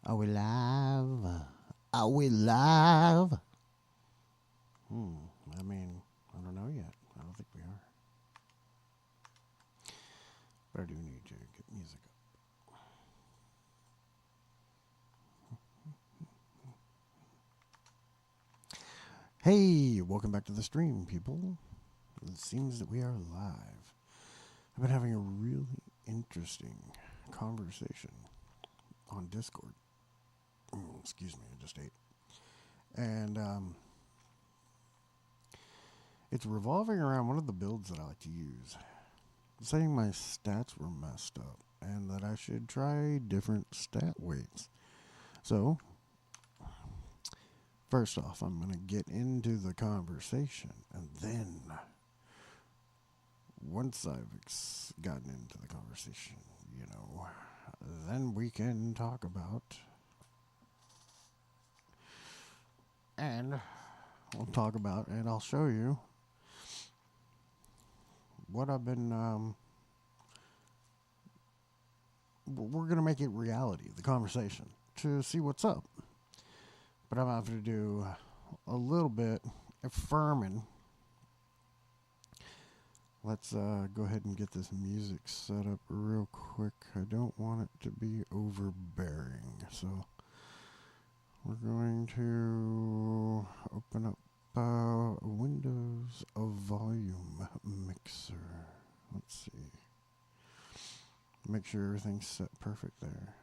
Are we live? Are we live? I mean, I don't know yet. I don't think we are. But I do need to get music up. Hey, welcome back to the stream, people. It seems that we are live. I've been having a really interesting conversation on Discord. Excuse me, I just ate. And it's revolving around one of the builds that I like to use, saying my stats were messed up and that I should try different stat weights. So, first off, I'm going to get into the conversation, and then once I've gotten into the conversation, then we can talk about, and we'll talk about, and I'll show you what I've been, we're going to make it reality, the conversation, to see what's up. But I'm going to have to do a little bit affirming. Let's go ahead and get this music set up real quick. I don't want it to be overbearing, so we're going to open up Windows volume mixer. Let's see. Make sure everything's set perfect there.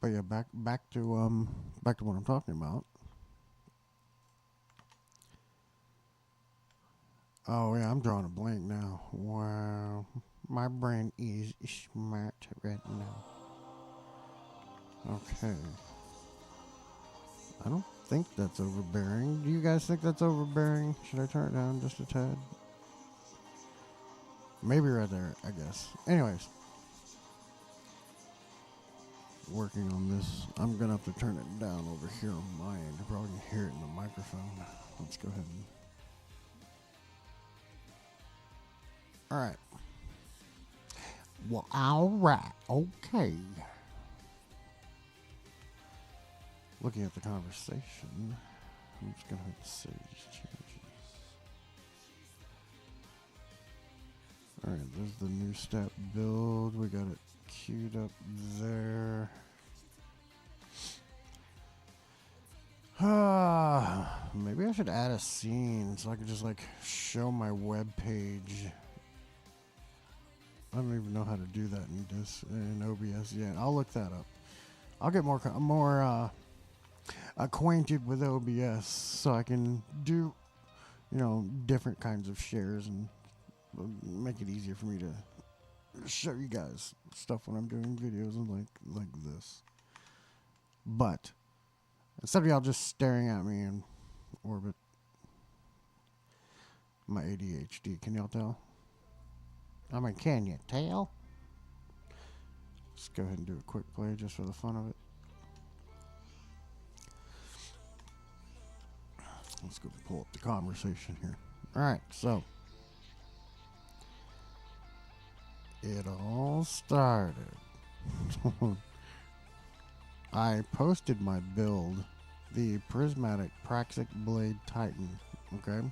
But yeah, back to what I'm talking about. Oh yeah, I'm drawing a blank now. Wow, my brain is smart right now. Okay. I don't think that's overbearing. Do you guys think that's overbearing? Should I turn it down just a tad? Maybe right there, I guess. Anyways. Working on this. I'm going to have to turn it down over here on my end. You probably can hear it in the microphone. Let's go ahead and... Alright. Well, alright. Okay. Looking at the conversation, I'm just going to hit save changes. Alright, there's the new stat build. We got it queued up there. Maybe I should add a scene so I can just like show my web page. I don't even know how to do that in OBS yet. I'll look that up. I'll get more acquainted with OBS so I can do different kinds of shares and make it easier for me to show you guys stuff when I'm doing videos and like this. But instead of y'all just staring at me in orbit, my ADHD, can y'all tell? I mean, can you tell? Let's go ahead and do a quick play just for the fun of it. Let's go pull up the conversation here. Alright, so it all started. I posted my build, the Prismatic Praxic Blade Titan, okay?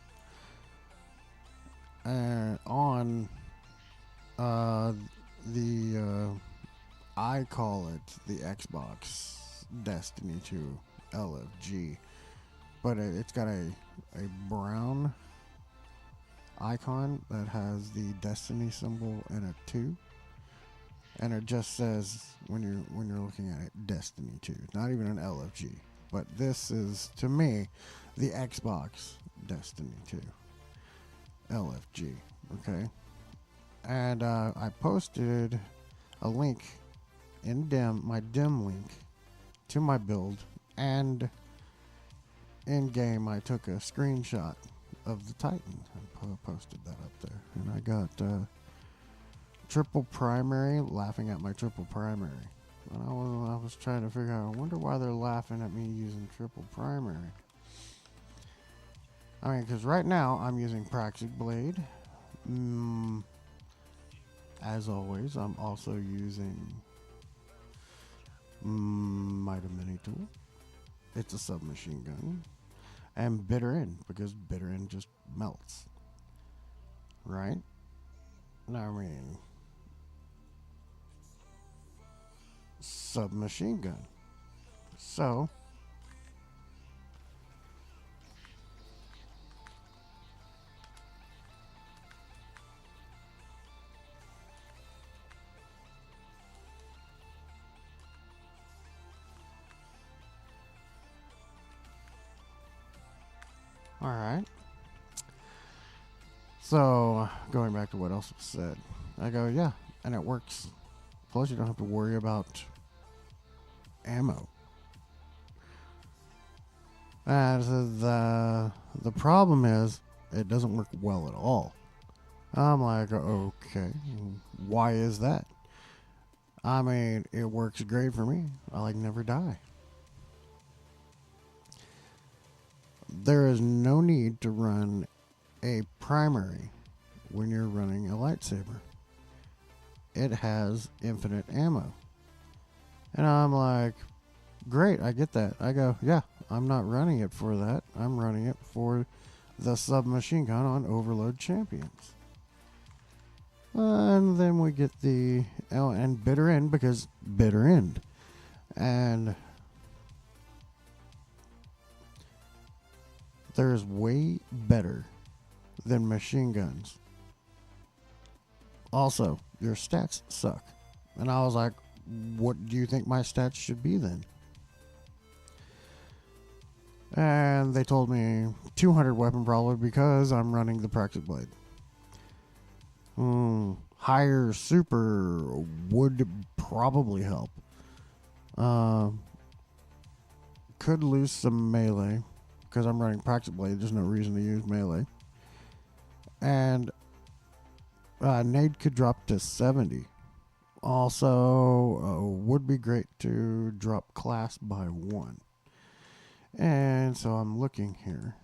On I call it the Xbox Destiny 2 LFG, but it's got a brown icon that has the Destiny symbol and a 2, and it just says when you're looking at it, Destiny 2. It's not even an LFG, but this is to me the Xbox Destiny 2 LFG. Okay, and I posted a link in my dim link to my build, and in game I took a screenshot of the Titan and posted that up there, and I got triple primary laughing at my triple primary. And I was trying to figure out, I wonder why they're laughing at me using triple primary. I mean, because right now I'm using Praxic Blade, as always, I'm also using my mini tool. It's a submachine gun. And bitter end, because bitter end just melts. Right? I mean, submachine gun. So, alright. So, going back to what else was said, I go, yeah, and it works. Plus, you don't have to worry about ammo. And the problem is, it doesn't work well at all. I'm like, okay, why is that? I mean, it works great for me. I like never die. There is no need to run a primary when you're running a lightsaber. It has infinite ammo. And I'm like, great, I get that. I go, yeah, I'm not running it for that. I'm running it for the submachine gun on Overload Champions. And then we get the and bitter end, because bitter end. And there's way better than machine guns. Also, your stats suck. And I was like, what do you think my stats should be then? And they told me 200 weapon probably, because I'm running the practice blade. Higher super would probably help. Could lose some melee, because I'm running practice blade. There's no reason to use melee. And nade could drop to 70. Also, would be great to drop class by 1. And so I'm looking here.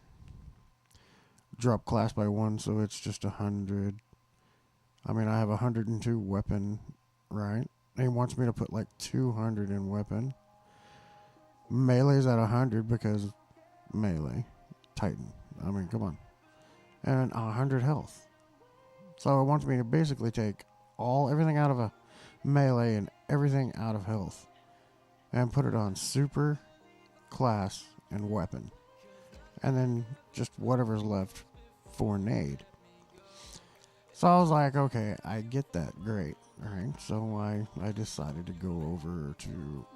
Drop class by 1, so it's just 100. I mean, I have 102 weapon, right? He wants me to put like 200 in weapon. Melee's at 100 because melee. Titan. I mean, come on. And 100 health. So it wants me to basically take everything out of a melee and everything out of health and put it on super, class, and weapon. And then just whatever's left for nade. So I was like, okay, I get that. Great. Alright, so I decided to go over to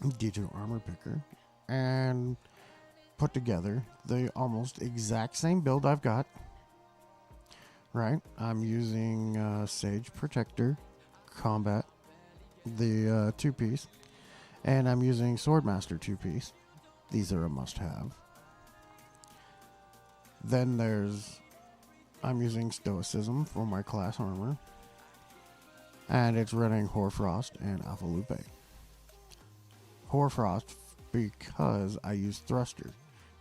D2 Armor Picker and put together the almost exact same build I've got. Right? I'm using Sage Protector Combat, the 2-piece, and I'm using Swordmaster 2-piece. These are a must-have. Then I'm using Stoicism for my class armor, and it's running Hoarfrost and Alpha Lupe. Hoarfrost because I use Thruster,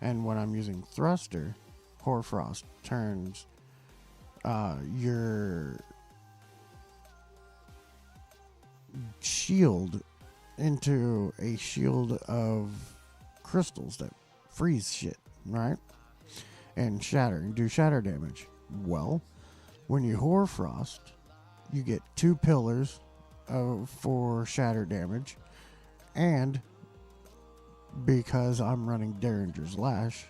and when I'm using Thruster, Hoarfrost turns your shield into a shield of crystals that freeze shit, right? And do shatter damage. Well, when you Hoarfrost, you get 2 pillars for shatter damage, and because I'm running Derringer's Lash,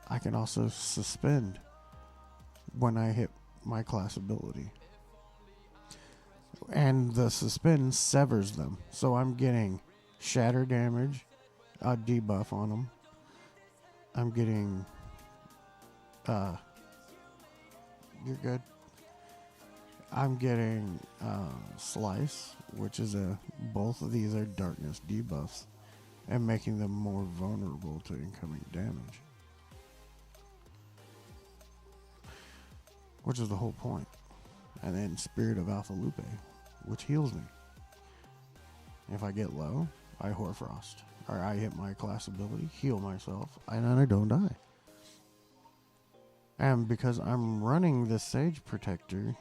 I can also suspend when I hit my class ability. And the suspend severs them. So I'm getting shatter damage, a debuff on them. I'm getting you're good. I'm getting Slice, which is both of these are darkness debuffs, and making them more vulnerable to incoming damage. Which is the whole point. And then Spirit of Alpha Lupe, which heals me. If I get low, I Hoarfrost. Or I hit my class ability, heal myself, and then I don't die. And because I'm running the Sage Protector,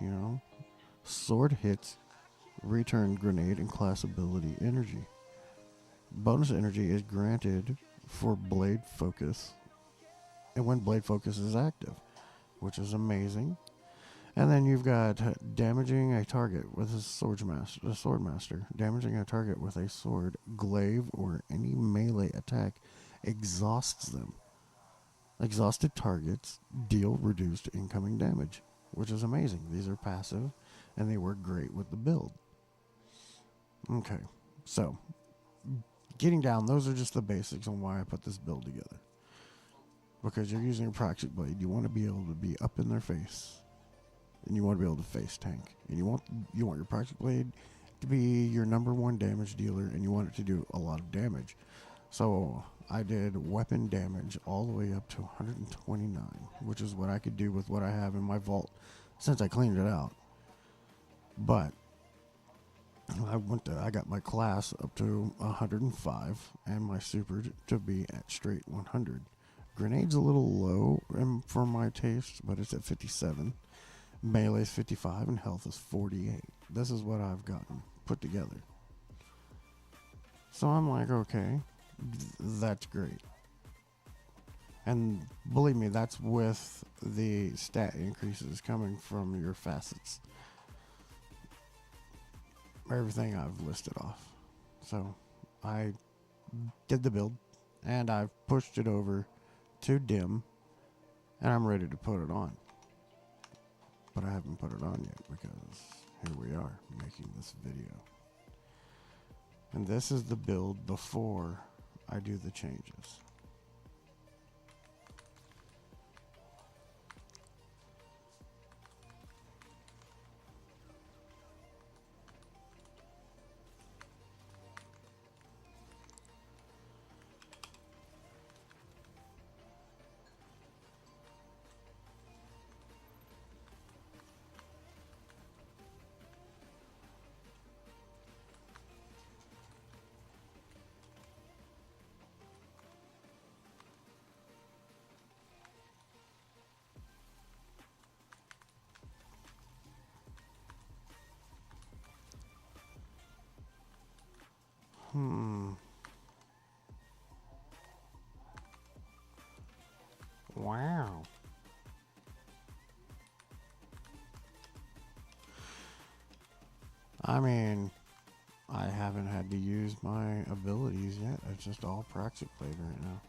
Sword hits return grenade and class ability energy. Bonus energy is granted for blade focus and when blade focus is active, which is amazing. And then you've got damaging a target with a sword master. Damaging a target with a sword, glaive, or any melee attack exhausts them. Exhausted targets deal reduced incoming damage, which is amazing. These are passive, and they work great with the build. Okay, so getting down, those are just the basics on why I put this build together. Because you're using a proxy blade, you want to be able to be up in their face, and you want to be able to face tank, and you want your proxy blade to be your number one damage dealer, and you want it to do a lot of damage. So I did weapon damage all the way up to 129, which is what I could do with what I have in my vault since I cleaned it out. But I got my class up to 105 and my super to be at straight 100. Grenade's a little low for my taste, but it's at 57. Melee's 55 and health is 48. This is what I've gotten put together. So I'm like, okay, that's great. And believe me, that's with the stat increases coming from your facets. Everything I've listed off. So I did the build and I've pushed it over to dim and I'm ready to put it on. But I haven't put it on yet because here we are making this video. And this is the build before I do the changes. Wow. I mean, I haven't had to use my abilities yet. It's just all proxy blade right now.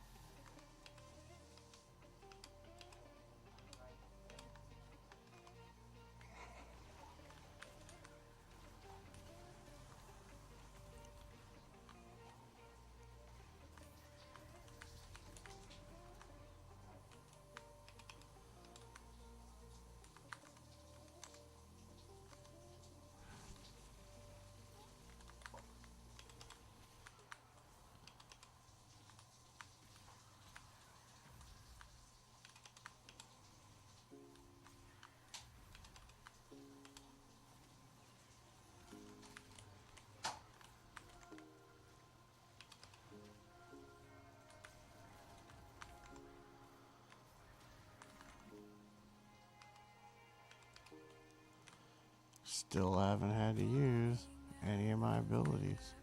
Still haven't had to use any of my abilities.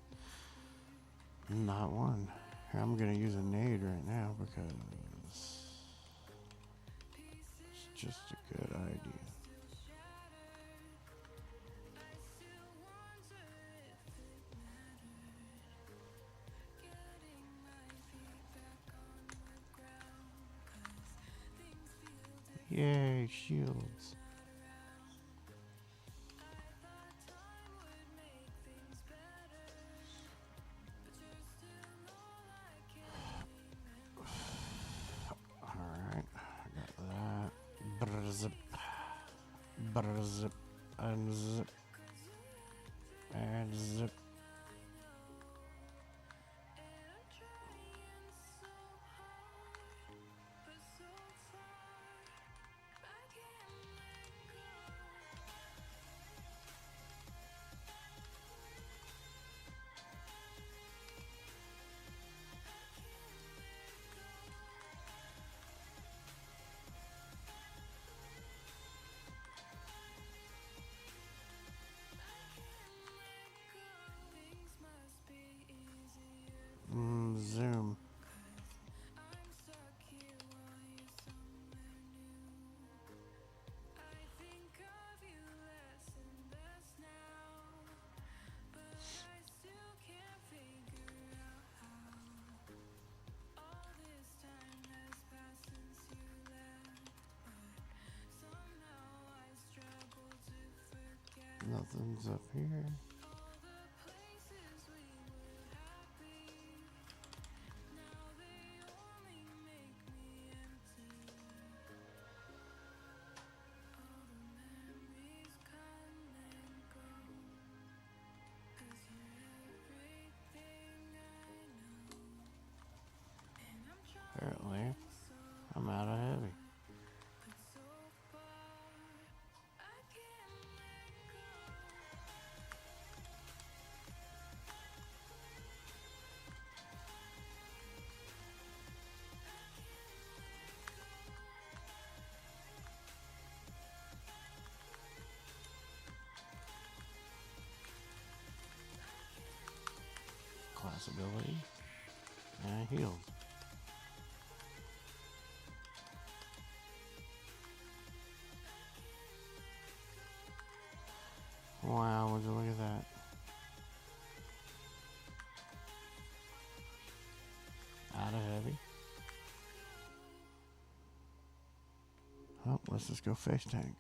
Not one. I'm going to use a nade right now because it's just a good idea. Yay, shields. Alright, I got that. Brzip. Brzip. And zip. And zip. Nothing's up here. Apparently, I'm out of heavy. Class ability and healed. Wow, would you look at that? Out of heavy. Oh, let's just go face tank.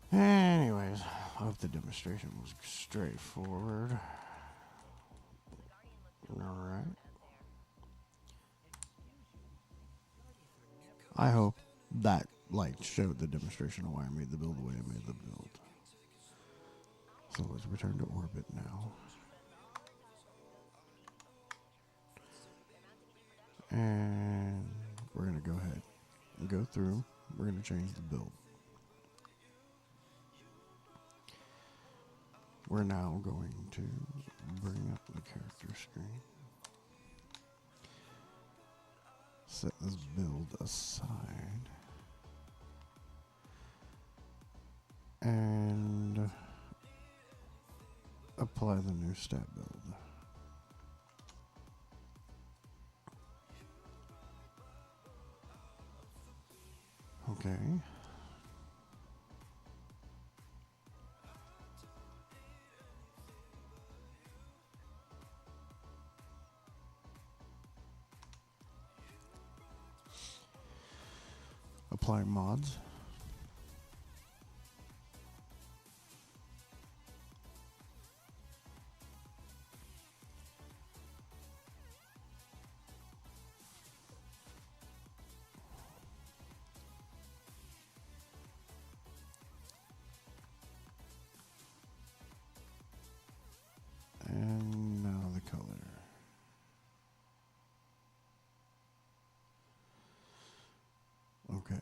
Anyways, I hope the demonstration was straightforward. Alright. I hope that showed the demonstration of why I made the build the way I made the build. So let's return to orbit now. And we're going to go ahead and go through. We're going to change the build. We're now going to bring up the character screen. Set this build aside. And apply the new stat build. Okay. Apply mods. And now the color. Okay.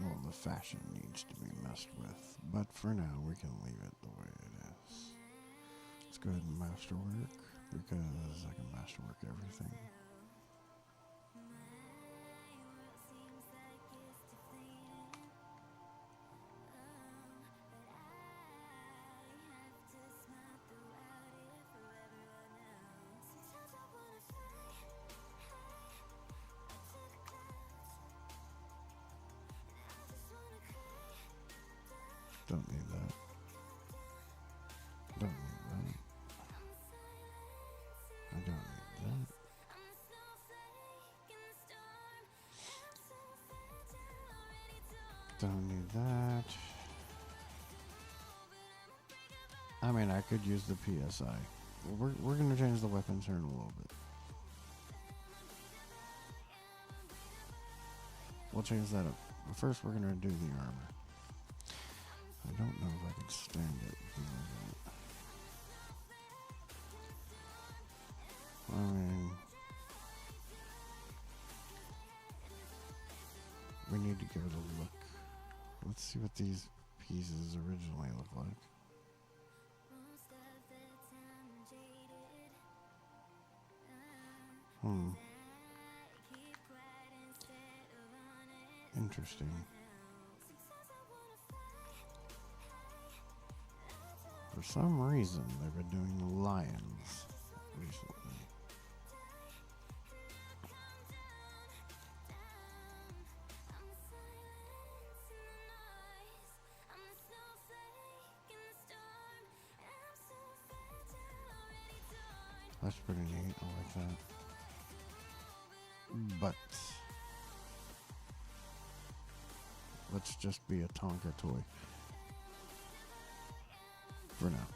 Well, the fashion needs to be messed with, but for now we can leave it the way it is. Let's go ahead and masterwork, because I can masterwork everything. that. I mean, I could use the PSI. We're going to change the weapons here in a little bit. We'll change that up. But first, we're going to do the armor. I don't know if I can stand it. I mean, we need to give it a look. Let's see what these pieces originally look like. Interesting. For some reason, they've been doing lions recently. That's pretty neat. I like that. But let's just be a Tonka toy for now.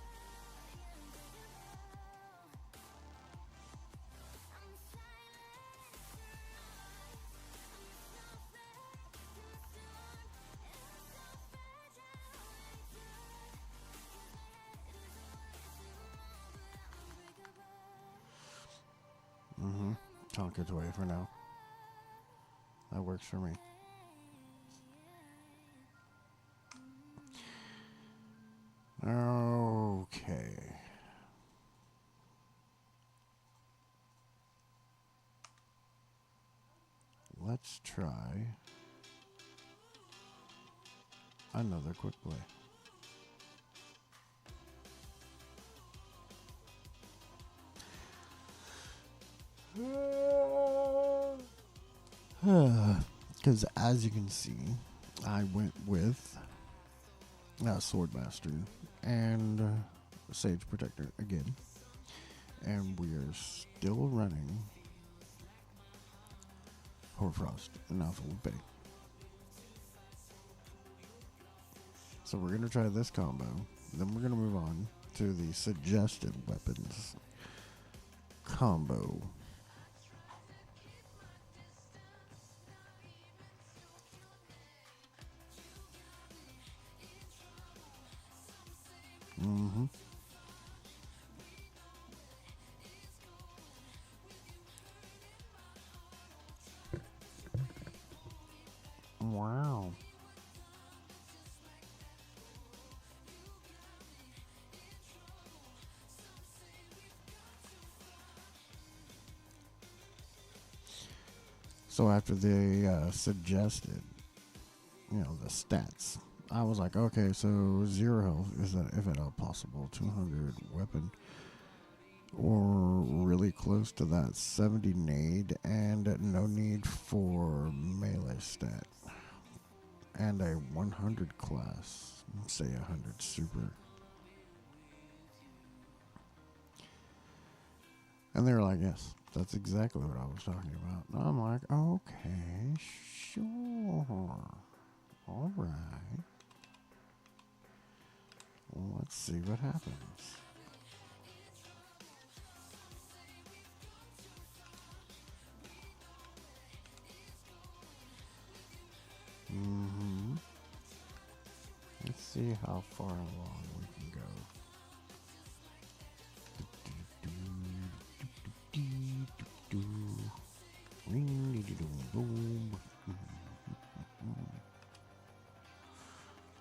Tonka toy for now. That works for me. Okay. Let's try another quick play. Because as you can see, I went with Swordmaster and Sage Protector again, and we are still running Hoarfrost and Alpha Bay. So we're going to try this combo, then we're going to move on to the suggested weapons combo. Wow. So after they suggested, the stats, I was like, okay, so 0 health, is that if at all possible, 200 weapon, or really close to that, 70 nade, and no need for melee stat, and a 100 class, say 100 super. And they were like, yes, that's exactly what I was talking about. And I'm like, okay, sure. All right. Well, let's see what happens. Let's see how far along we can go.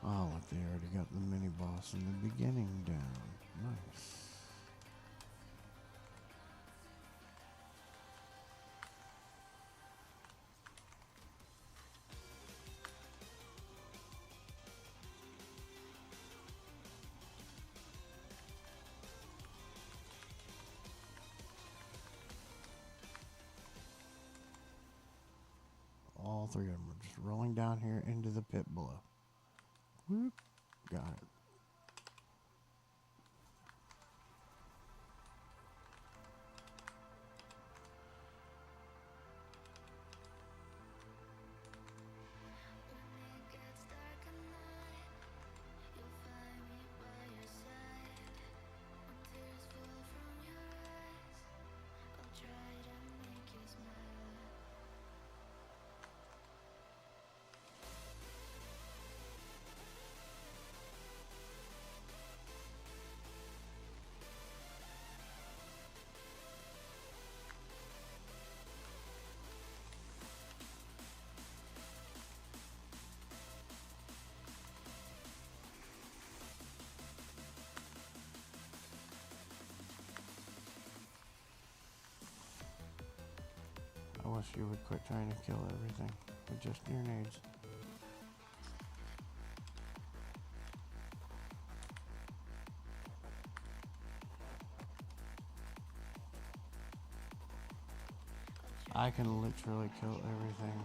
Oh, look, they already got the mini boss in the beginning down. Nice. All three of them are just rolling down here into the pit below. Whoop. Got it. I wish you would quit trying to kill everything with just your nades. I can literally kill everything.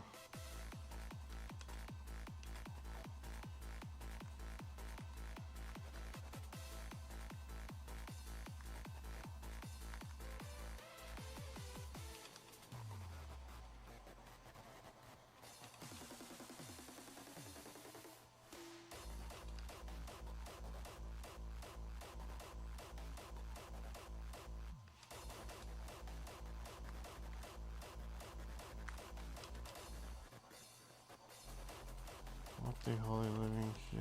What the holy living shit?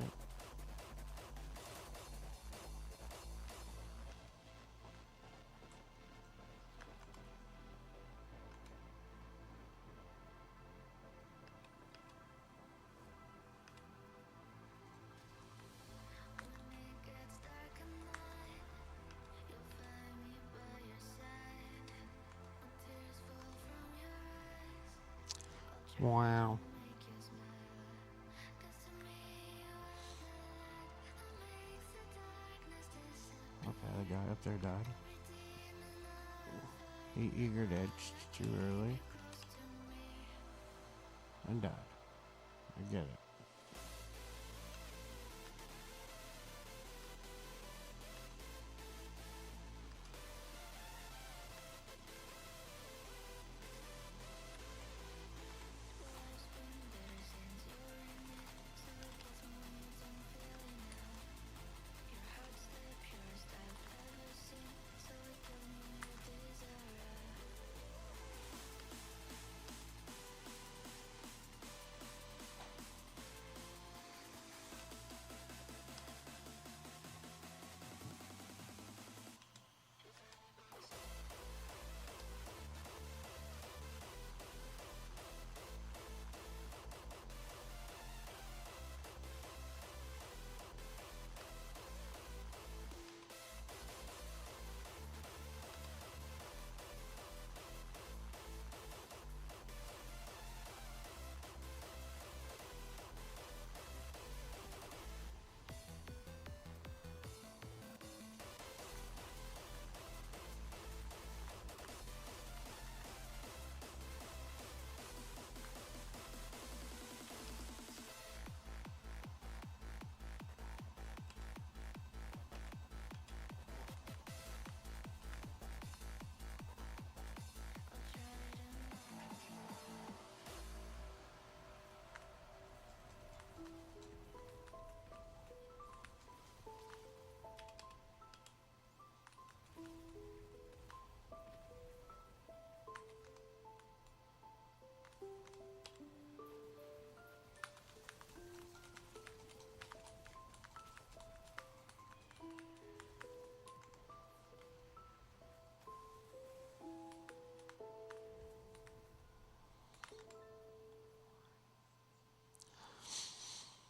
Wow. Okay, the guy up there died. He eager edged too early and died. I get it.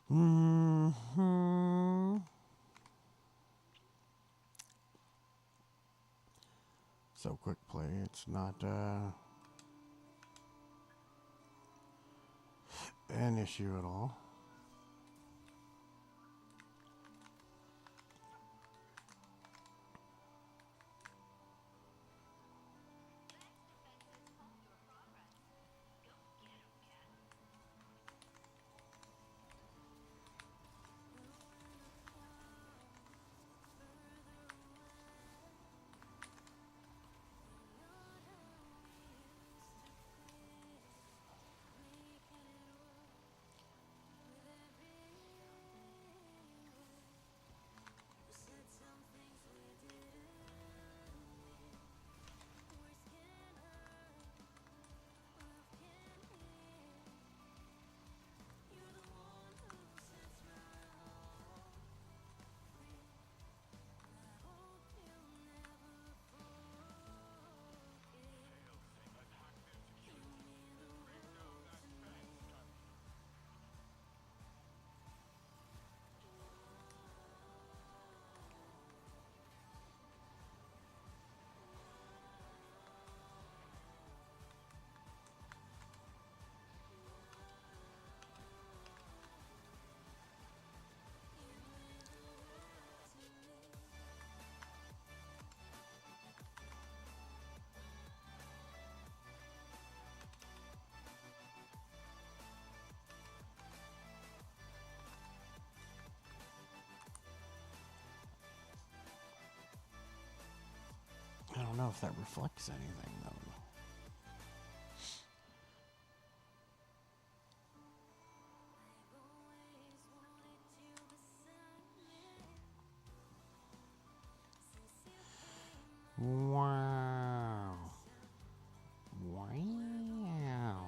Hmm. So quick play, it's not an issue at all. if that reflects anything though. Wow. Wow.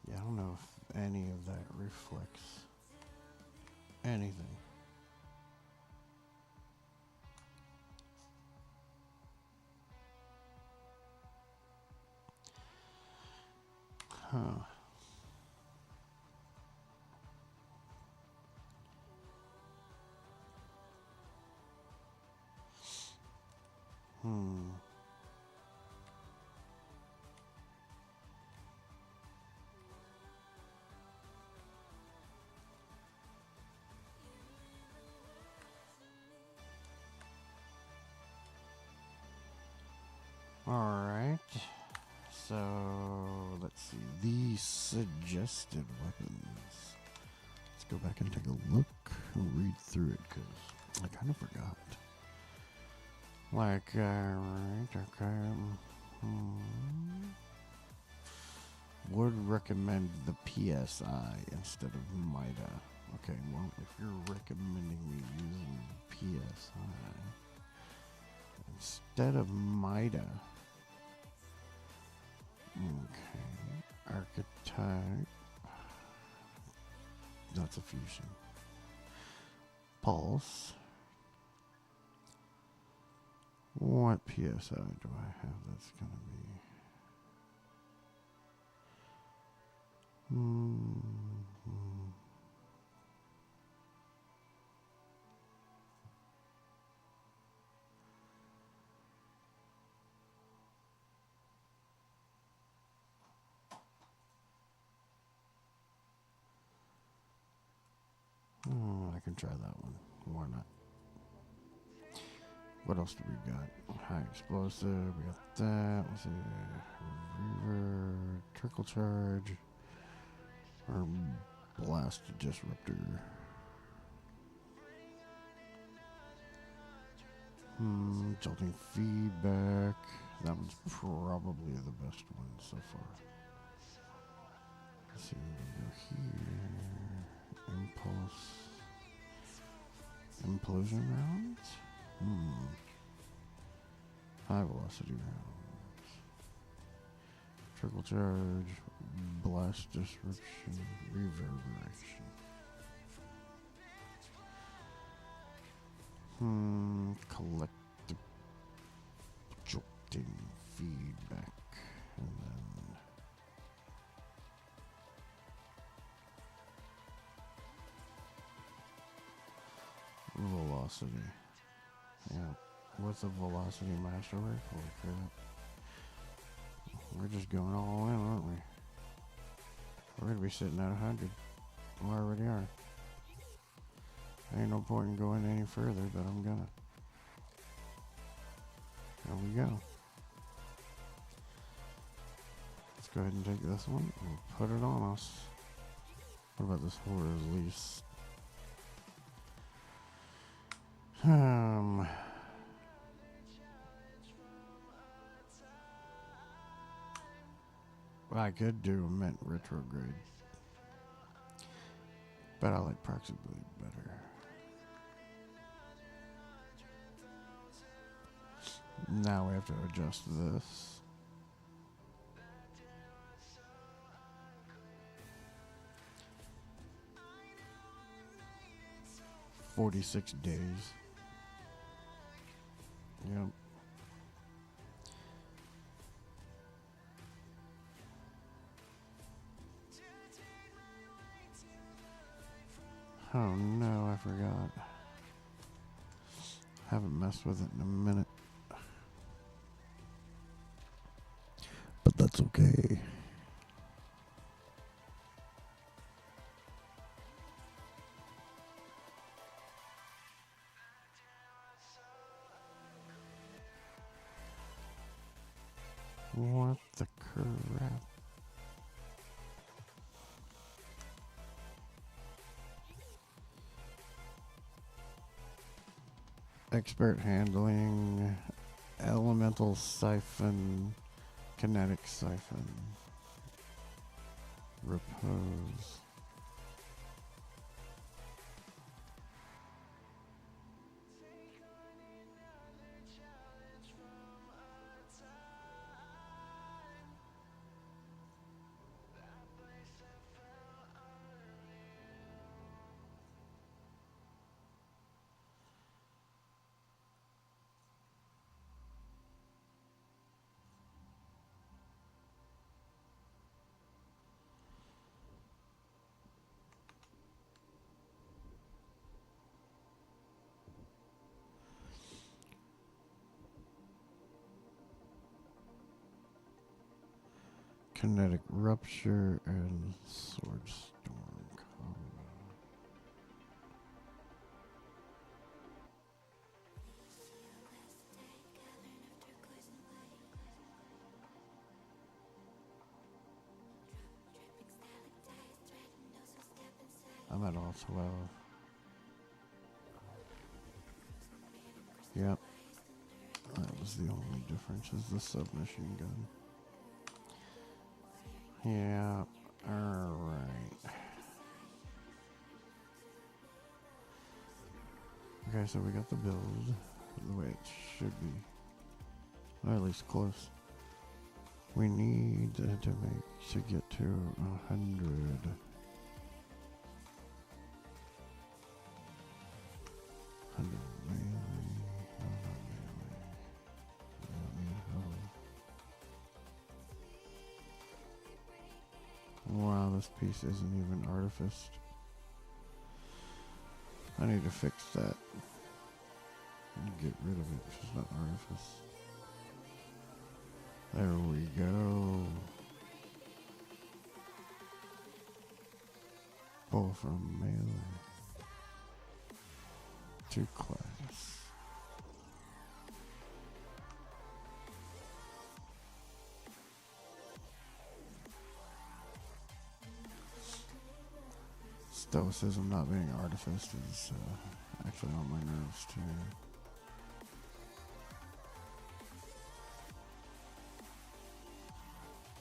Yeah, I don't know if any of that reflects anything. Huh. Hmm. Alright. So, let's see. The suggested weapons. Let's go back and take a look and read through it because I kind of forgot. Like, right, okay. Would recommend the PSI instead of MIDA. Okay, well, if you're recommending me using PSI instead of MIDA, okay, Archetype, that's a fusion. Pulse. What PSI do I have that's gonna be? I can try that one. Why not? What else do we got? High explosive. We got that. Let's see. Reaver, trickle charge, or blast disruptor. Jolting feedback. That one's probably the best one so far. Let's see. We go here. Impulse. Implosion rounds. High velocity rounds. Trickle charge. Blast disruption. Reverberation. Collective jolting feedback. And then velocity. Yeah. With a velocity masterwork. Holy crap. We're just going all in, aren't we? We're gonna be sitting at 100. We already are. Ain't no point in going any further, but I'm gonna. There we go. Let's go ahead and take this one and put it on us. What about this horror's lease? I could do a mint retrograde, but I like proxy bleed better. Now we have to adjust this. $46 days. Yep. Oh no, I forgot. Haven't messed with it in a minute. But that's okay. What the crap? expert handling, elemental siphon, kinetic siphon, repose. Kinetic rupture and sword storm combo. I'm at all 12. Yep. That was the only difference, is the submachine gun. Yeah. Alright. Okay, so we got the build the way it should be. Or at least close. We need to get to 100. Wow, this piece isn't even artificed. I need to fix that. Get rid of it if it's not artifice. There we go. Pull from melee to class. Stoicism not being artificed is actually on my nerves too.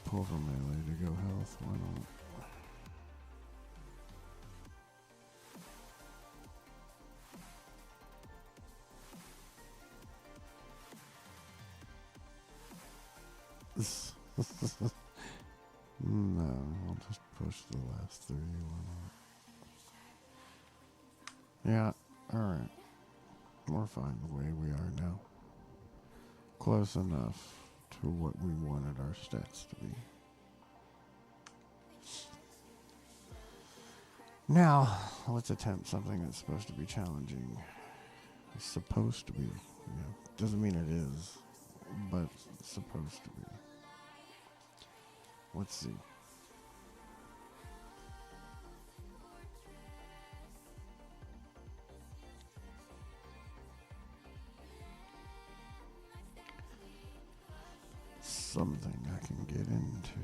Pull from melee to go health, why not? No, I'll just push the last 3. Yeah, alright. We're fine the way we are now. Close enough to what we wanted our stats to be. Now, let's attempt something that's supposed to be challenging. It's supposed to be. Doesn't mean it is, but it's supposed to be. Let's see. Something I can get into.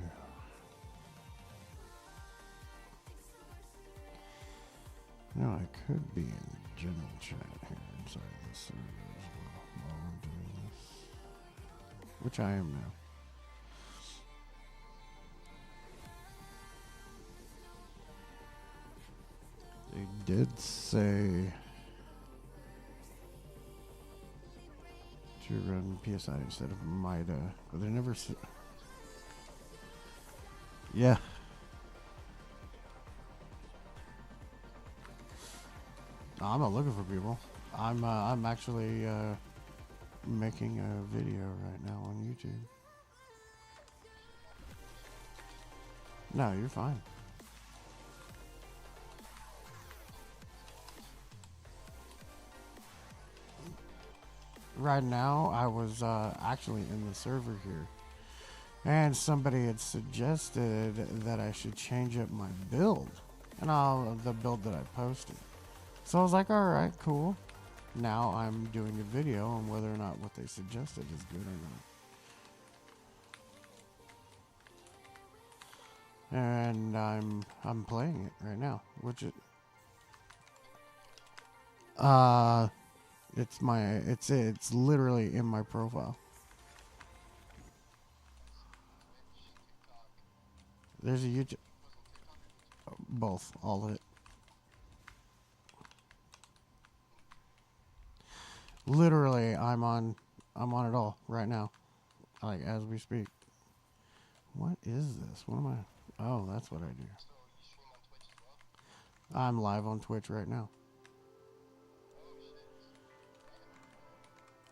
I could be in general chat here inside this server as well while I'm doing this, which I am now. They did say to run PSI instead of MIDA, but they never said. Yeah. No, I'm not looking for people. I'm actually making a video right now on YouTube. No, you're fine. Right now, I was actually in the server here, and somebody had suggested that I should change up my build, and the build that I posted. So I was like, all right, cool. Now I'm doing a video on whether or not what they suggested is good or not. And I'm playing it right now, which it It's literally in my profile. There's a YouTube, both, all of it. Literally, I'm on it all right now, like as we speak. What is this? What am I? Oh, that's what I do. I'm live on Twitch right now.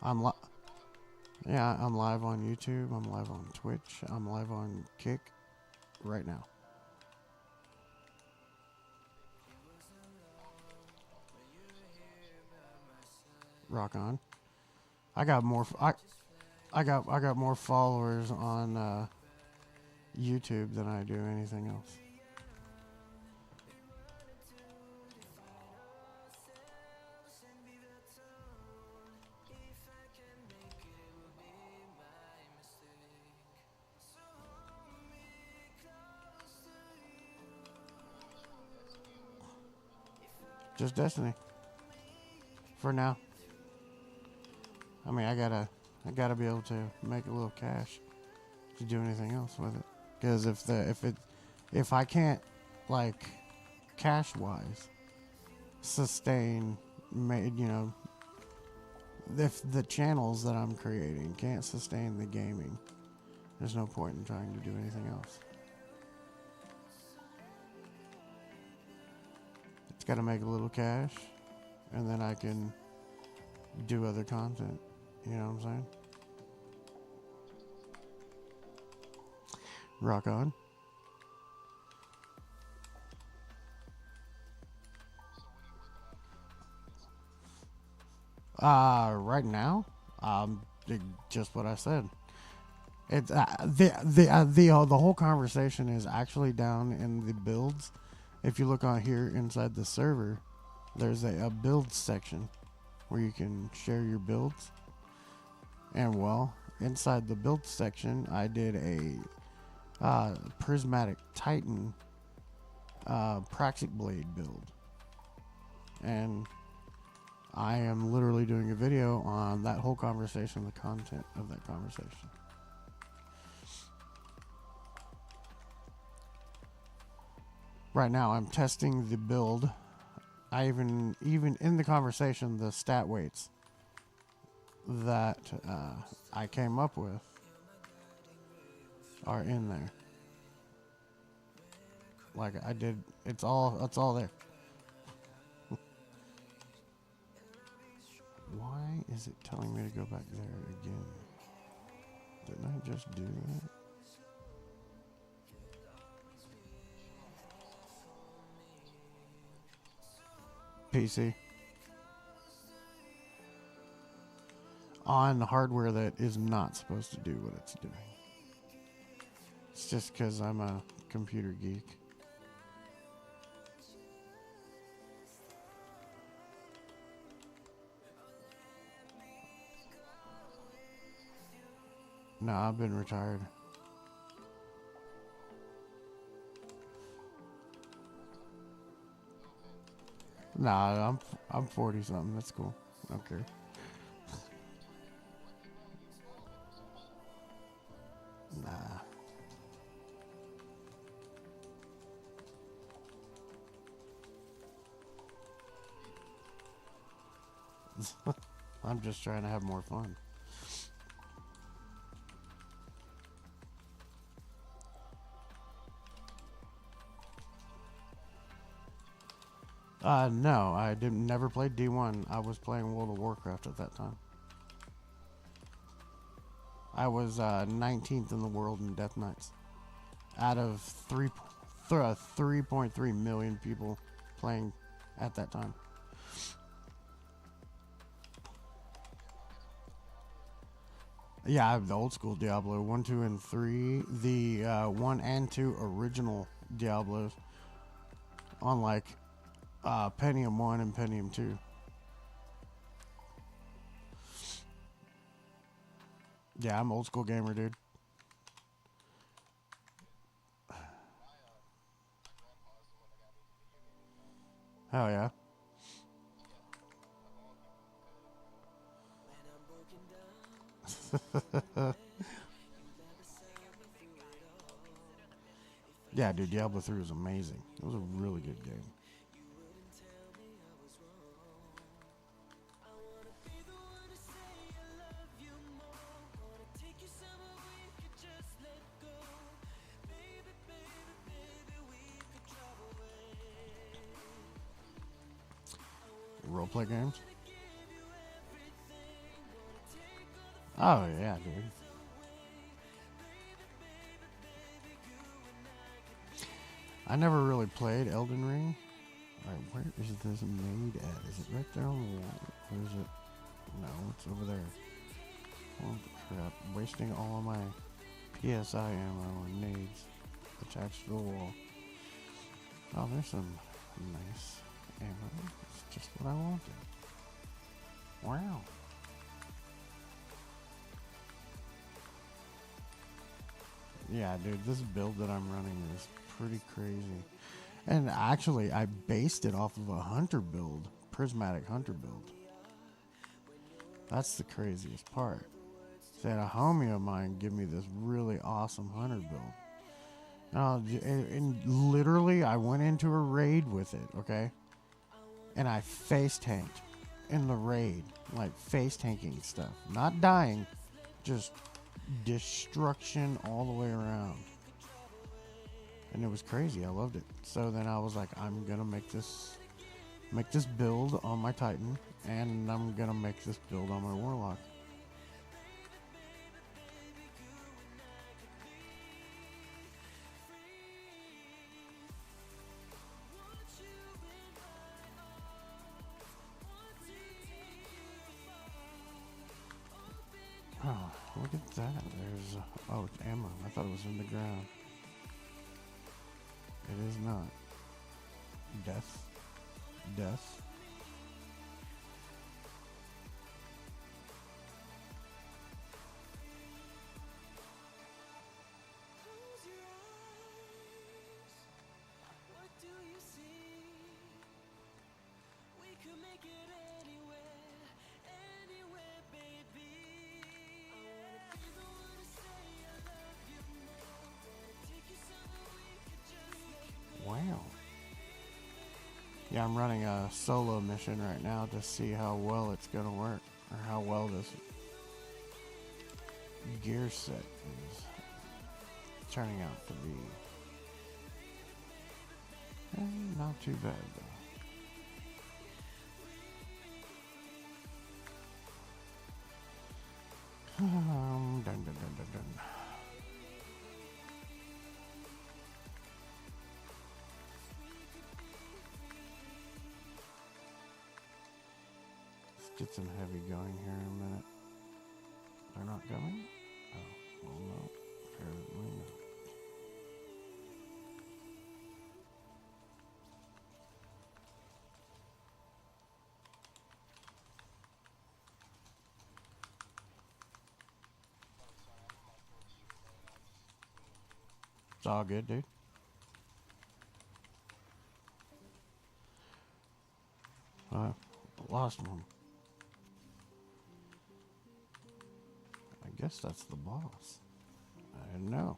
I'm li- Yeah, I'm live on YouTube. I'm live on Twitch. I'm live on Kick right now. Rock on. I got more. I got more followers on YouTube than I do anything else. Just Destiny for now. I mean, I gotta be able to make a little cash to do anything else with it. Because if I can't, like, cash wise sustain, you know, if the channels that I'm creating can't sustain the gaming, there's no point in trying to do anything else. It's got to make a little cash, and then I can do other content. You know what I'm saying? Rock on. Right now, just what I said. It's the whole conversation is actually down in the builds. If you look on here inside the server, there's a build section where you can share your builds. And well, inside the build section, I did a prismatic Titan Praxic Blade build, and I am literally doing a video on that whole conversation, the content of that conversation. Right now, I'm testing the build. I even in the conversation, the stat weights that I came up with are in there. Like I did, it's all there. Why is it telling me to go back there again? Didn't I just do that? PC. On hardware that is not supposed to do what it's doing. It's just because I'm a computer geek. No, I've been retired. Nah, I'm 40 something. That's cool. I don't care. Nah. I'm just trying to have more fun. No, I didn't. Never played D1. I was playing World of Warcraft at that time. I was 19th in the world in Death Knights, out of 3.3 million people playing at that time. Yeah, I have the old school Diablo 1, 2, and 3. The 1 and 2 original Diablos on like Pentium 1 and Pentium 2. Yeah, I'm old school gamer, dude. Hell yeah. Yeah, dude, Diablo 3 was amazing. It was a really good game. Roleplay games? Oh, yeah, dude. I never really played Elden Ring. Alright, where is this maid at? Is it right there on the wall? Or is it? No, it's over there. Oh, crap. Wasting all of my PSI ammo on nades attached to the wall. Oh, there's some nice ammo. It's just what I wanted. Wow. Yeah, dude, this build that I'm running is pretty crazy. And actually, I based it off of a hunter build, prismatic hunter build. That's the craziest part. So I had a homie of mine give me this really awesome hunter build. And literally, I went into a raid with it, okay? And I face tanked in the raid. Like, face tanking stuff. Not dying, just destruction all the way around. And it was crazy. I loved it. So then I was like, I'm going to make this build on my Titan. And I'm going to make this build on my Warlock. Oh, look at that. There's, oh, it's ammo. I thought it was in the ground. It is not. Death. Death. Wow. Yeah, I'm running a solo mission right now to see how well it's going to work. Or how well this gear set is turning out to be. Not too bad, though. Dun, dun, dun, dun, dun. Let's get some heavy going here in a minute. They're not coming? Oh, well, no. Apparently not. It's all good, dude. Lost one. I guess that's the boss. I didn't know.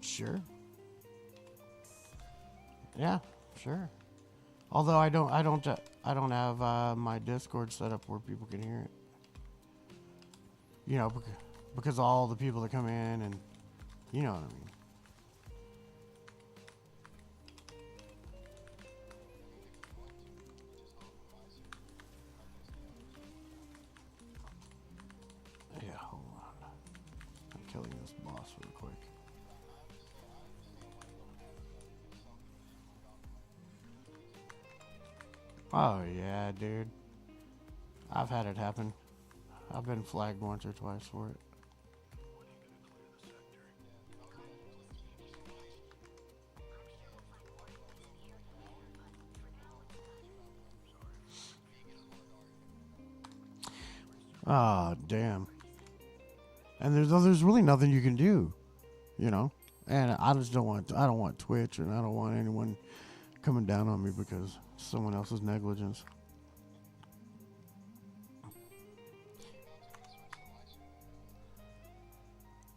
Sure. Yeah, sure. Although I don't have my Discord set up where people can hear it. You know, because all the people that come in and, you know what I mean. Yeah, hold on. killing this boss real quick. Oh yeah, dude. I've had it happen. I've been flagged once or twice for it. Ah, damn. And there's really nothing you can do, you know. And I just I don't want Twitch, and I don't want anyone coming down on me because someone else's negligence.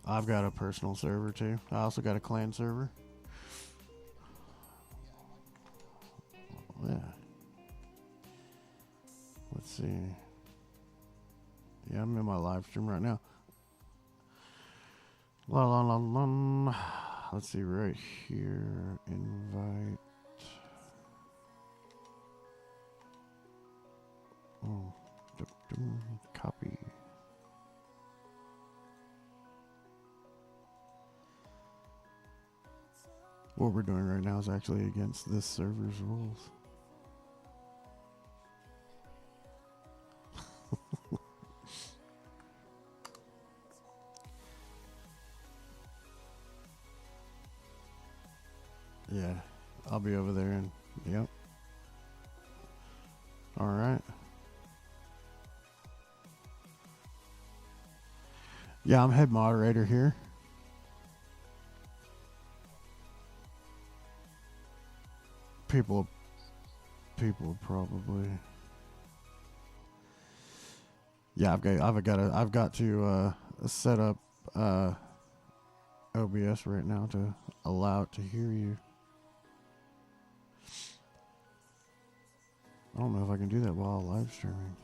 I've got a personal server too. I also got a clan server. Yeah. Let's see. Yeah, I'm in my live stream right now. La la la la. Let's see right here. Invite. Oh, copy. What we're doing right now is actually against this server's rules. Yeah, I'll be over there and yep. All right. Yeah, I'm head moderator here. People probably. Yeah, I've got to set up OBS right now to allow it to hear you. I don't know if I can do that while live streaming.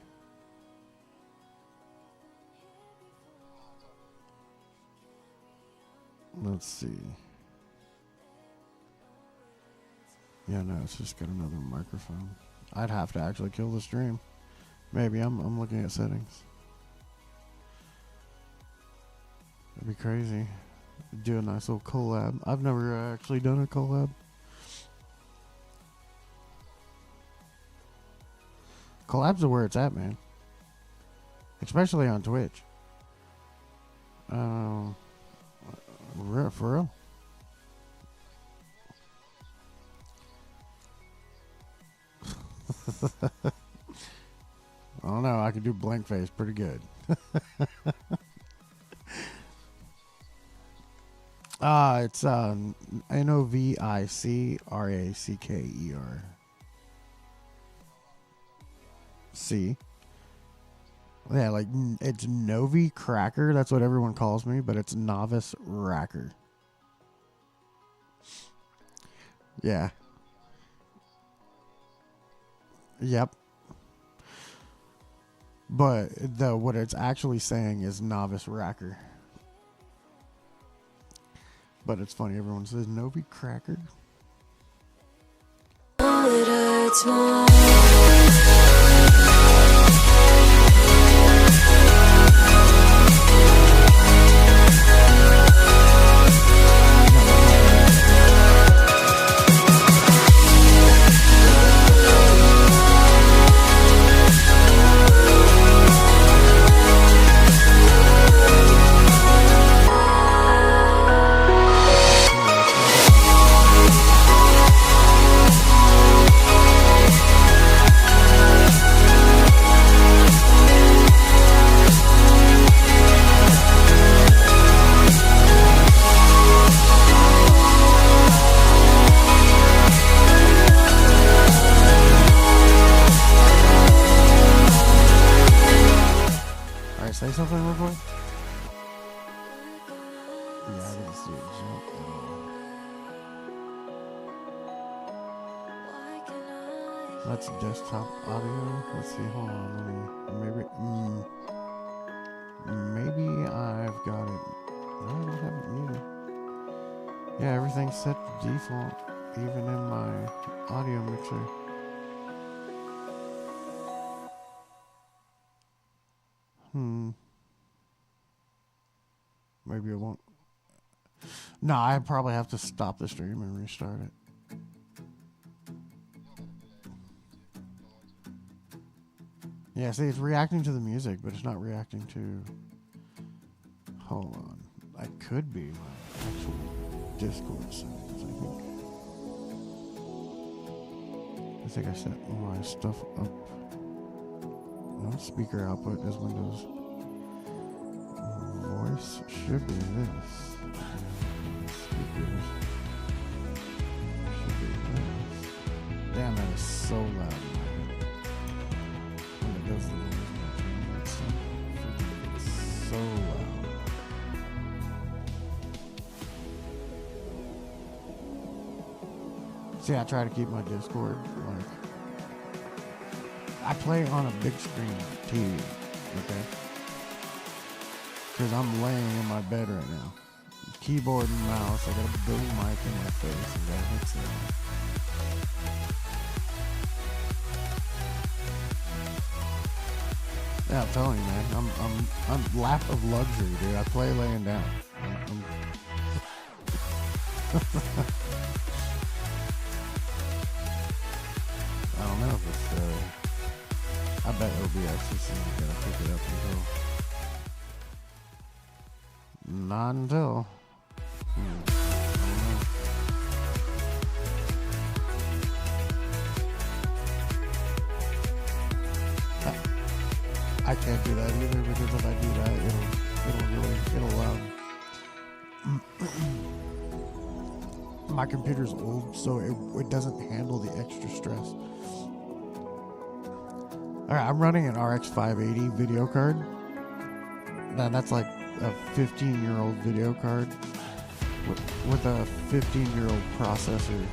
Let's see. Yeah, no, it's just got another microphone. I'd have to actually kill the stream. Maybe I'm looking at settings. That'd be crazy. Do a nice little collab. I've never actually done a collab. Collabs are where it's at, man. Especially on Twitch. For real. I don't know. I can do blank face pretty good. It's Novicracker. C. Yeah, like it's Novi Cracker. That's what everyone calls me, but it's Novice Racker. Yeah. Yep. But what it's actually saying is Novice Racker. But it's funny, everyone says Novi Cracker. It hurts more. Say something real quick. Yeah, I didn't see it jump at all. That's desktop audio. Let's see. Hold on. Maybe I've got it. No, I don't have it muted. Yeah, everything's set to default, even in my audio mixer. Maybe maybe it won't. No, I probably have to stop the stream and restart it. Yeah, see, it's reacting to the music, but it's not reacting to... Hold on. I could be my actual Discord settings, I think I set my stuff up. No, speaker output is Windows. Voice should be this. Speakers should be this. Damn, that is so loud. When it does the noise, it's so loud. See, I try to keep my Discord, like, I play on a big screen TV, okay? Because I'm laying in my bed right now. Keyboard and mouse, I got a boom mic in my face, and that hits it. Yeah, I'm telling you, man, I'm lap of luxury, dude. I play laying down. I don't know if it's, I bet OBS is gonna pick it up until. Not until. I don't know. I can't do that either, because if I do that, my computer's old, so it doesn't handle the extra stress. Alright, I'm running an RX 580 video card. Now that's like a 15-year-old video card with a 15-year-old processor.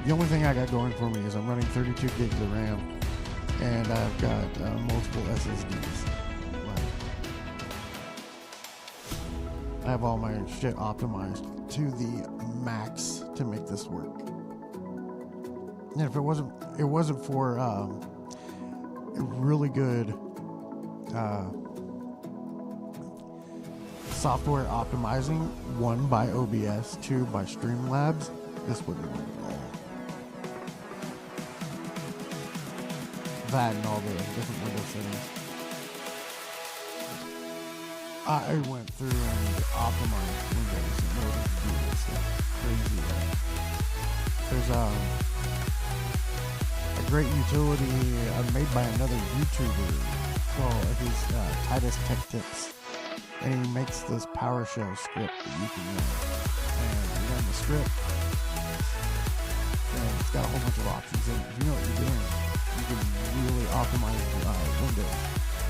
The only thing I got going for me is I'm running 32 gigs of RAM, and I've got multiple SSDs. I have all my shit optimized to the max to make this work. And if it wasn't for a really good software optimizing, 1 by OBS, 2 by Streamlabs, this wouldn't work at all. That and all the different Windows settings. I went through and optimized Windows in order to do this. Crazy. There's a great utility made by another YouTuber called Titus Tech Tips, and he makes this PowerShell script that you can run. And you run the script, and it's got a whole bunch of options. And if you know what you're doing, you can really optimize Windows.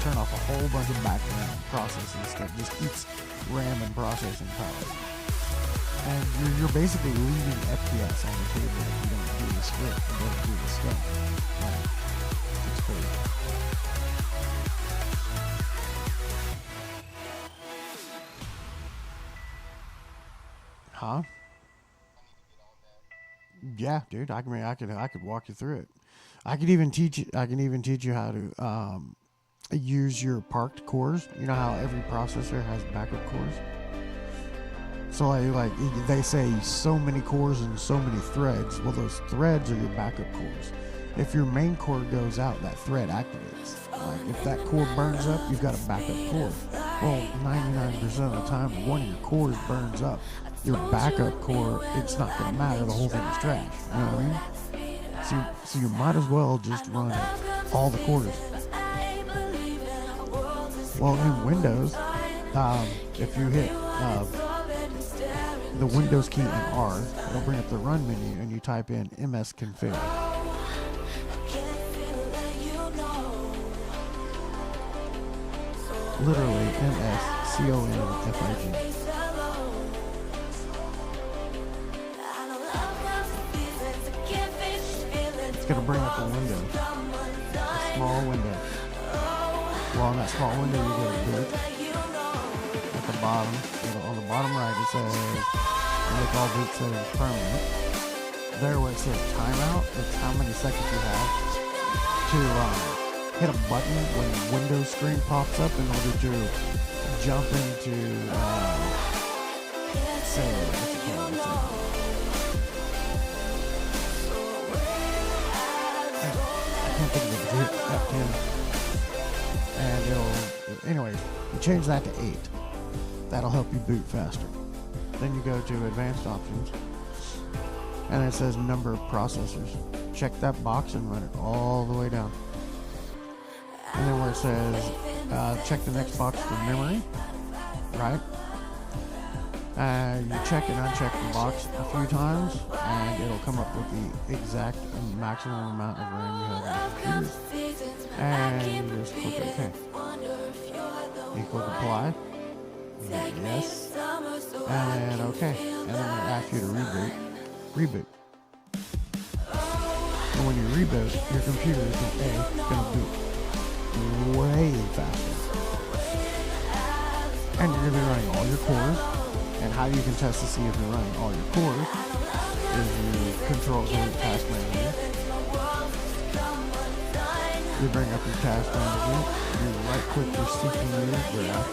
Turn off a whole bunch of background processing stuff. Just eats RAM and processing power. And you're basically leaving FPS on the table if you don't do the script and don't do the stuff. It's crazy. Huh? Yeah, dude. I could walk you through it. I can even teach you how to use your parked cores. You know how every processor has backup cores? So like they say so many cores and so many threads. Well, those threads are your backup cores. If your main core goes out, that thread activates. Like if that core burns up, you've got a backup core. Well, 99% of the time, one of your cores burns up. Your backup core, it's not going to matter. The whole thing is trash. You know what I mean? So you might as well just run all the cores. Well, in Windows, if you hit the Windows key and R, it'll bring up the run menu, and you type in msconfig. Literally msconfig. It's gonna bring up a window, a small window. Well, in that small window, you get a boot at the bottom. On the bottom right, it says make all boot settings permanent. There, where it says timeout, it's how many seconds you have to hit a button when the Windows screen pops up in order to jump into say what's it called? I can't think of it. F10. And it'll, anyways, you change that to 8. That'll help you boot faster. Then you go to advanced options, and it says number of processors. Check that box and run it all the way down. And then where it says check the next box for memory, right? You check and uncheck the box a few times, and it'll come up with the exact maximum amount of RAM you have in the computer. And you just click OK. You click apply. Yes. And then OK. And then it asks you to reboot. And when you reboot, your computer is going to boot way faster. And you're going to be running all your cores. And how you can test to see if you're running all your cores is you control the task manager. You bring up your task manager. You right click your CPU graph.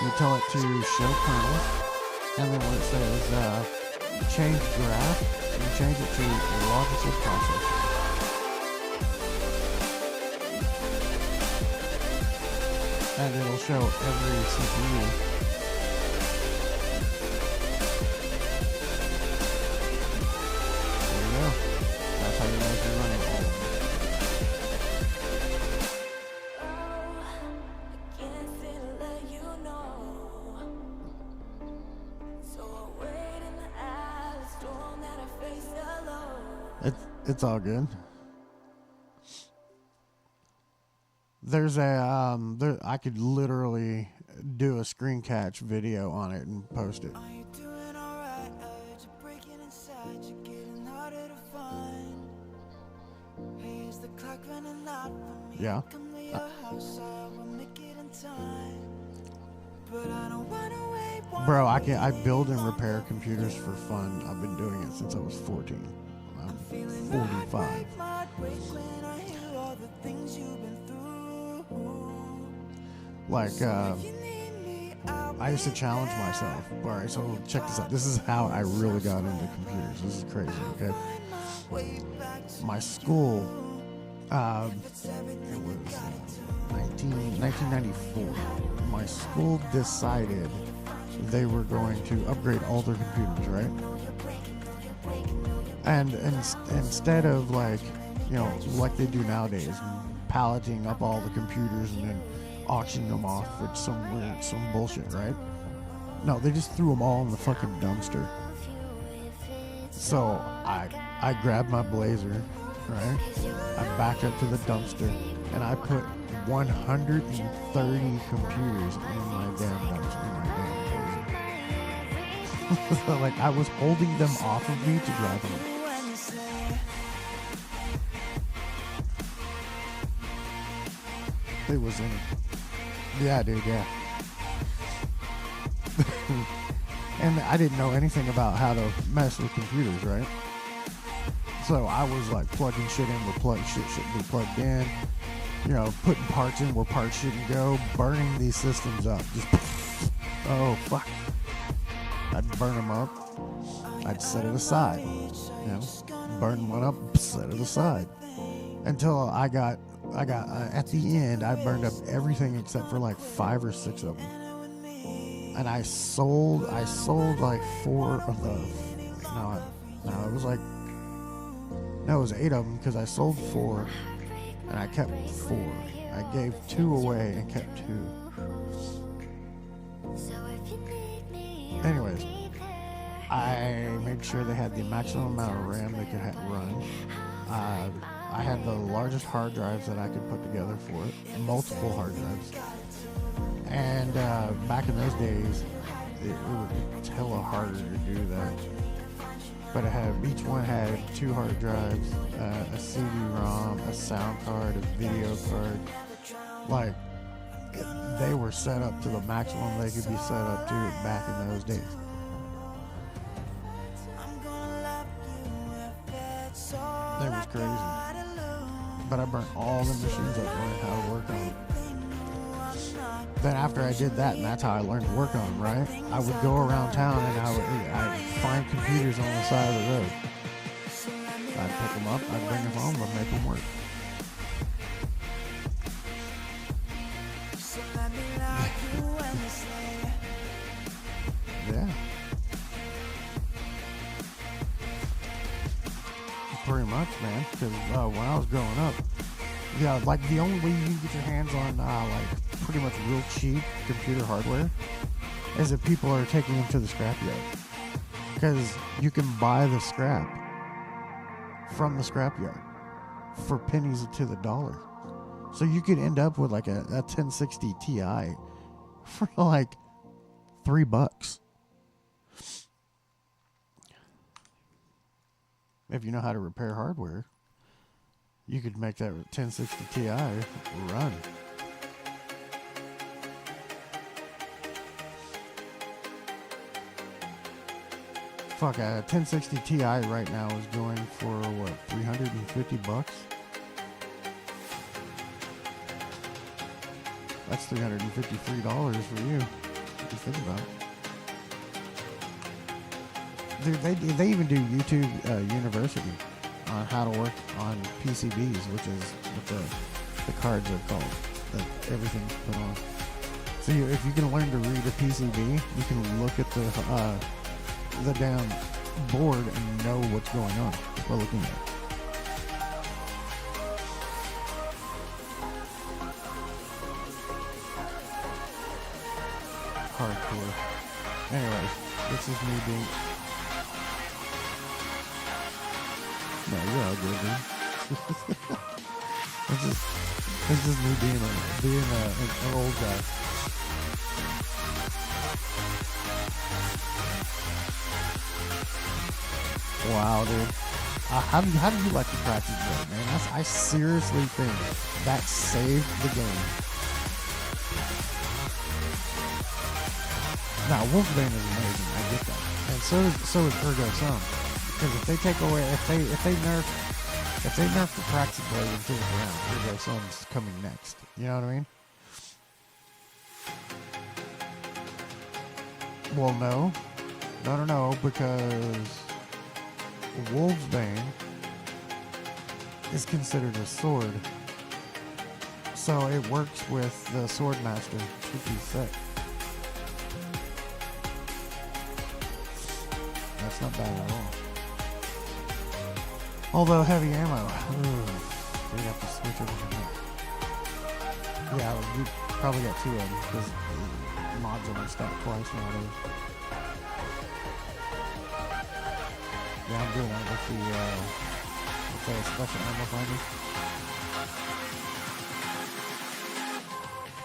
You tell it to show kernel. And then when it says change graph, you change it to logical processor. And it'll show every CPU. There you go. That's how you know if you're running all of them. It's all good. There's a I could literally do a screen catch video on it and post it. Yeah. Bro, I build and repair computers for fun. I've been doing it since I was 14. I'm 45. Like, I used to challenge myself. Alright, so check this out. This is how I really got into computers. This is crazy, okay? My school, it was 1994. My school decided they were going to upgrade all their computers, right? And instead of like, you know, like they do nowadays, palleting up all the computers and then auctioning them off for some bullshit, right? No, they just threw them all in the fucking dumpster. So I grabbed my Blazer, right? I backed up to the dumpster and I put 130 computers in my damn dumpster. Like I was holding them off of me to drive them. It was in it. Yeah, dude, yeah. And I didn't know anything about how to mess with computers, right? So I was like plugging shit in where shit shouldn't be plugged in. You know, putting parts in where parts shouldn't go. Burning these systems up. Just, oh, fuck. I'd burn them up. I'd set it aside. You know, burn one up, set it aside. Until I got at the end, I burned up everything except for like 5 or 6 of them. And I sold like 4 of those. No, it was like, no, it was 8 of them because I sold 4 and I kept 4. I gave 2 away and kept 2. Anyways, I made sure they had the maximum amount of RAM they could run. I had the largest hard drives that I could put together for it, multiple hard drives. And back in those days, it was hella harder to do that. But each one had 2 hard drives, a CD-ROM, a sound card, a video card. Like, they were set up to the maximum they could be set up to back in those days. That was crazy. But I burnt all the machines up learning how to work on it. then after I did that, and that's how I learned to work on them, right? I would go around town and I'd find computers on the side of the road. I'd pick them up, I'd bring them home, I'd make them work. Yeah. Pretty much, man. Because when I was growing up, yeah, like the only way you can get your hands on like pretty much real cheap computer hardware is if people are taking them to the scrapyard. Because you can buy the scrap from the scrapyard for pennies to the dollar. So you could end up with like a 1060 Ti for like $3. If you know how to repair hardware, you could make that 1060 Ti run. Fuck, a 1060 Ti right now is going for what, $350? That's $353 for you, if you think about it. Dude, they even do YouTube University on how to work on PCBs, which is what the cards are called, that everything's put on. So if you can learn to read a PCB, you can look at the damn board and know what's going on just by looking at it. Hardcore. Anyways, this is me being... No, you're all good, dude. it's just me being an old guy. Wow, dude. How do you like the practice blade, man? I seriously think that saved the game. Now, Wolfbane is amazing. I get that, and so is Ergo Sum. Because if they take away, if they nerf the practice blade into the ground, Ergo Sum's coming next. You know what I mean? Well, no, because Wolfbane is considered a sword, so it works with the Swordmaster 2-piece set. That's not bad at all. Although heavy ammo, we have to switch over to that. Yeah, we probably got two of them because mods only stack twice nowadays. Yeah, I'm doing that with the special ammo finder.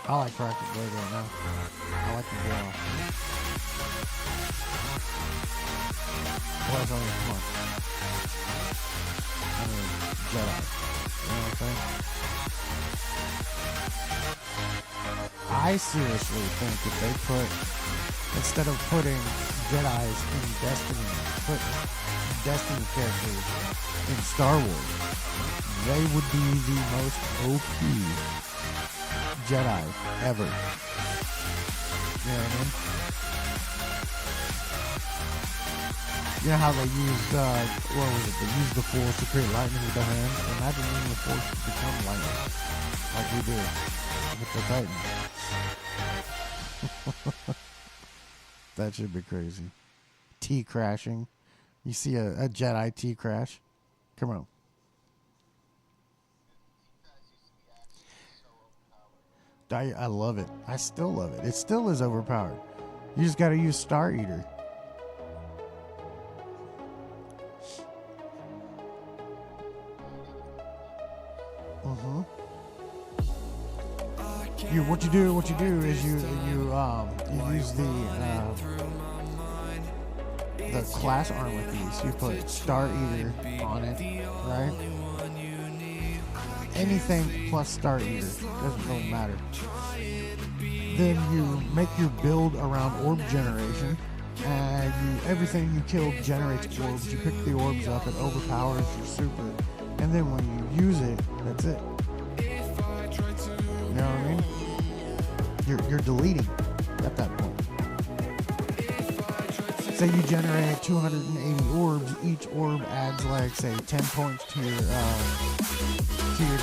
I like practice blade right now. I like the blow. Well, it's only a month. I mean, Jedi. You know what I'm saying? I seriously think if they instead of putting Jedis in Destiny, put Destiny characters in Star Wars, they would be the most OP Jedi ever. You know what I mean? You know how they used, what was it? They used the Force to create lightning with their hands. Imagine using the Force to become lightning, like we did with the Titan. That should be crazy. T crashing. You see a Jedi T crash? Come on. I love it. I still love it. It still is overpowered. You just got to use Star Eater. What you do is you use the class armor piece. You put Star Eater on it, right? Anything plus Star Eater doesn't really matter. Then you make your build around orb generation, and everything you kill generates orbs. You pick the orbs up, it overpowers your super, and then when you use it, that's it. You know what I mean? you're deleting at that point. Say you generate 280 orbs, each orb adds like say 10 points to your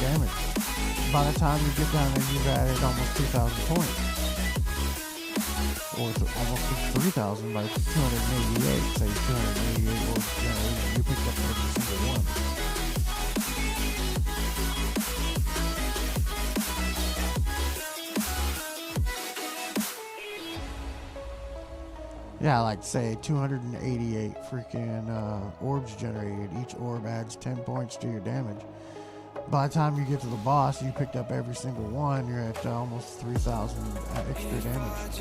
damage. By the time you get down there, you've added almost 2,000 points, or almost 3,000 by 288. Say 288 orbs generated, you picked up every single one. Yeah, like say 288 freaking orbs generated. Each orb adds 10 points to your damage. By the time you get to the boss, you picked up every single one. You're at almost 3,000 extra damage.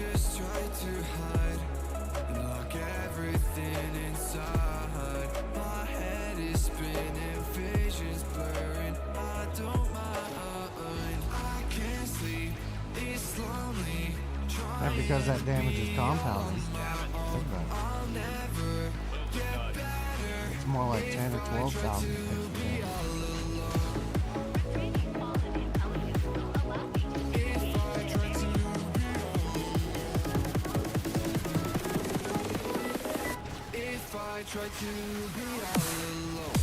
And because that damage is compounding, think about it. It's more like 10 or 12,000 extra damage. I try to be all alone.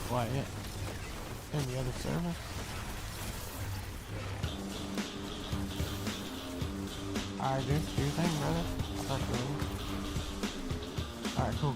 Why, yeah. In the other server? Alright, dude. Do your thing, brother. I'll talk to you later. Alright, cool.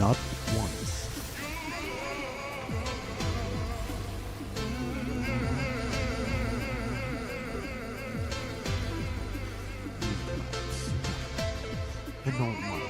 not once. It don't want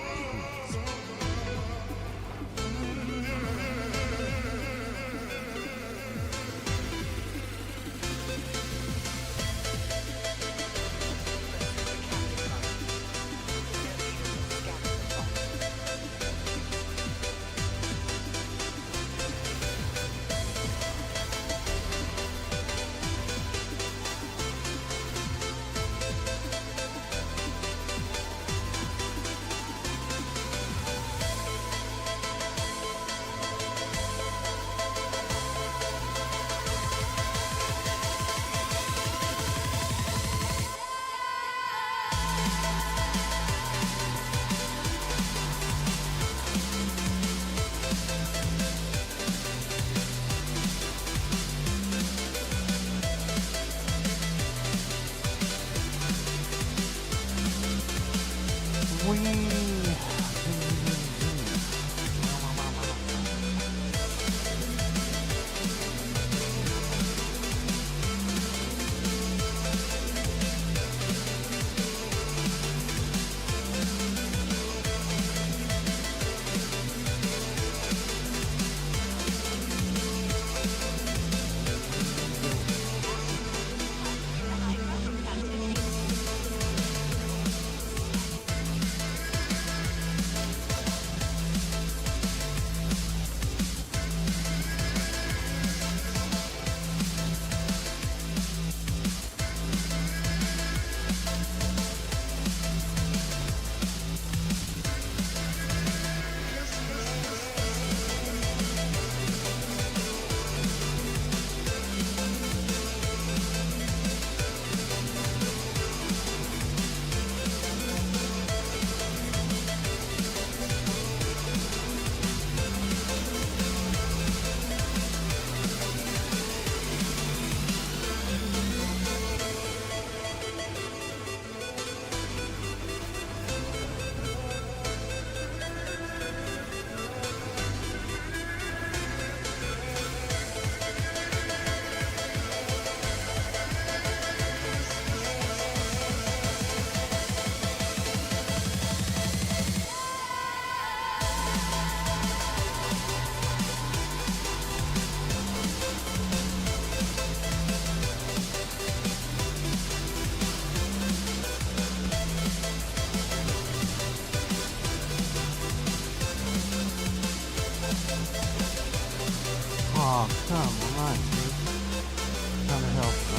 please. Oh, come on, dude. Trying to help.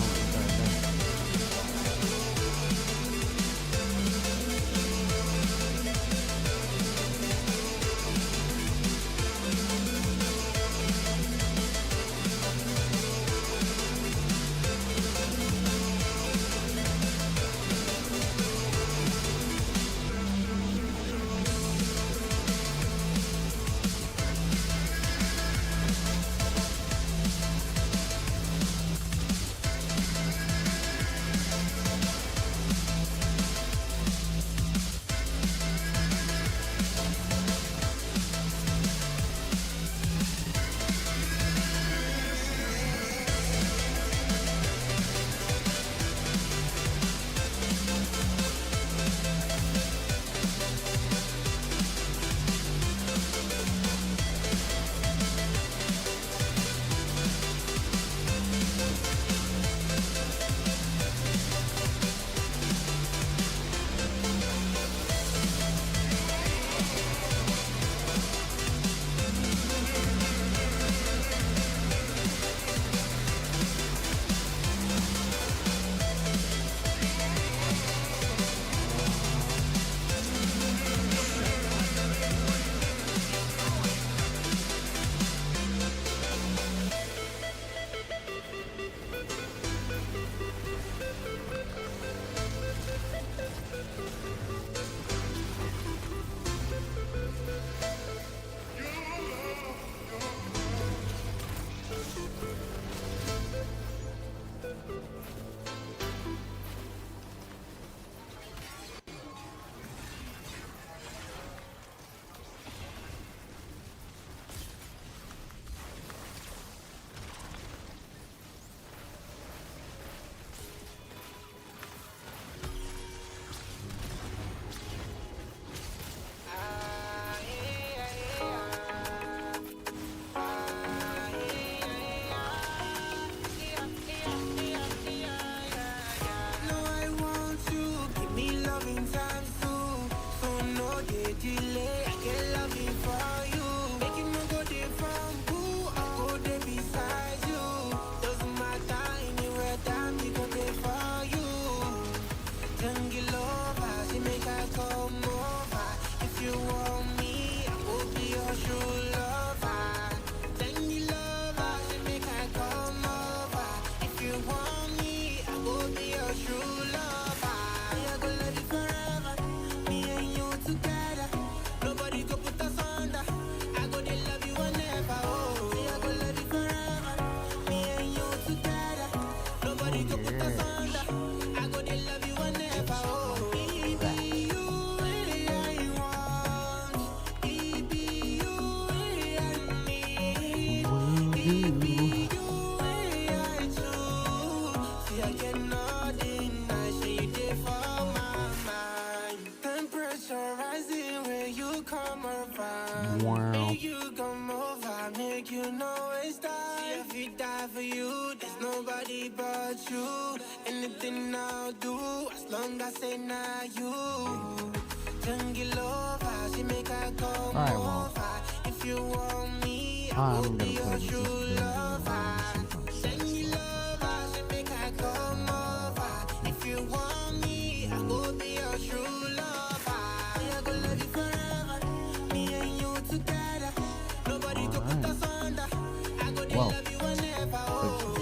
do. Wow. You come over, make you know it's time. If we die for you, there's nobody but you. Anything I'll do, as long as I know you. Jungle over, she make her come over. If you want me, I will be your true lover. Jungle over, she make her come over. If you want me, I will be your true lover. I go love you forever. Me and you together. Nobody to put us under. I go love you whenever.